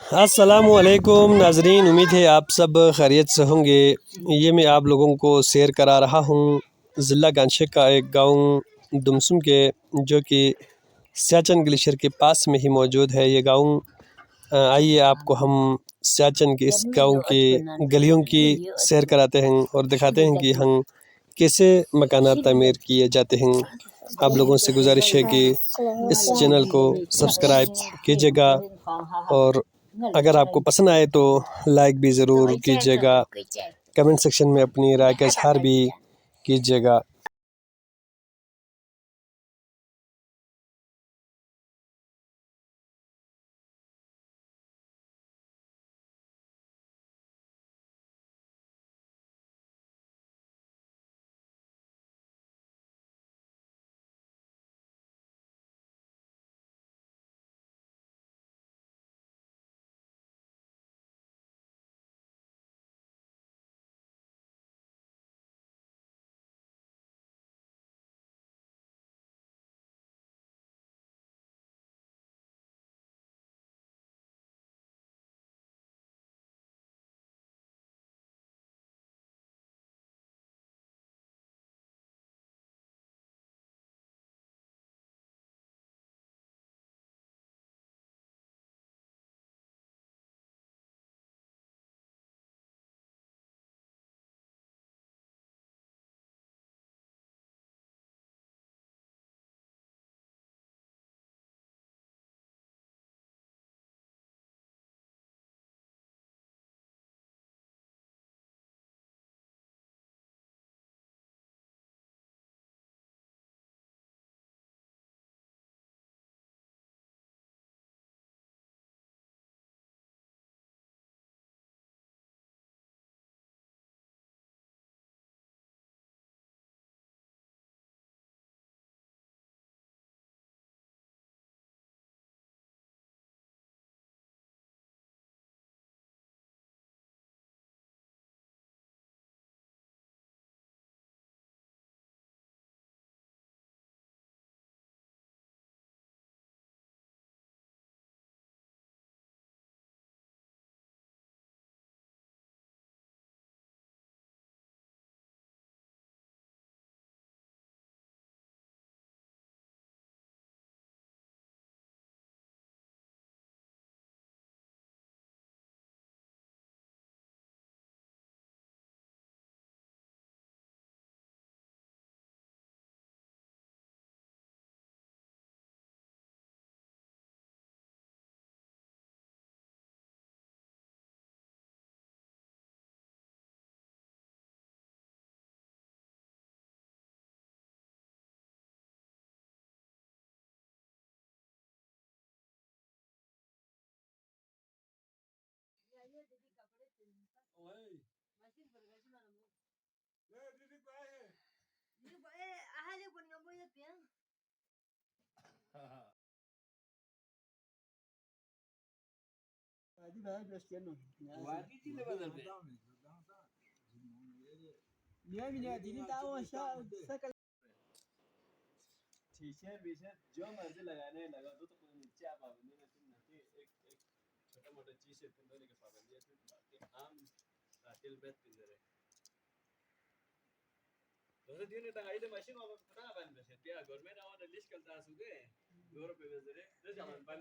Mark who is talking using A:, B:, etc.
A: अस्सलामुअलैकुम नाजरीन, उम्मीद है आप सब खैरियत से होंगे। ये मैं आप लोगों को शेयर करा रहा हूँ ज़िला गांशेक का एक गांव दुमसुम के, जो कि सियाचन ग्लेशियर के पास में ही मौजूद है ये गांव। आइए आपको हम सियाचन के इस गांव की गलियों की सैर कराते हैं और दिखाते हैं कि हम कैसे मकानात तामीर किए जाते हैं। आप लोगों से गुजारिश है कि इस चैनल को सब्सक्राइब कीजिएगा और अगर आपको पसंद आए तो लाइक भी ज़रूर कीजिएगा। कमेंट सेक्शन में अपनी राय का इजहार भी कीजिएगा। शीशे बीशे जो मर्जी लगाने लगा दो, तो कोई नीचे आप पाबंदी नहीं तुम एक एक छोटा मोटा चीज है तुम की पाबंदी है, बाकी आम रातिल बेत पिंजरे दोस्तों दिन तक आई तो मशीन वापस पता बंद बस है क्या गवर्नमेंट आवर लिस्ट करता है सुगे 2 रुपए बेच रहे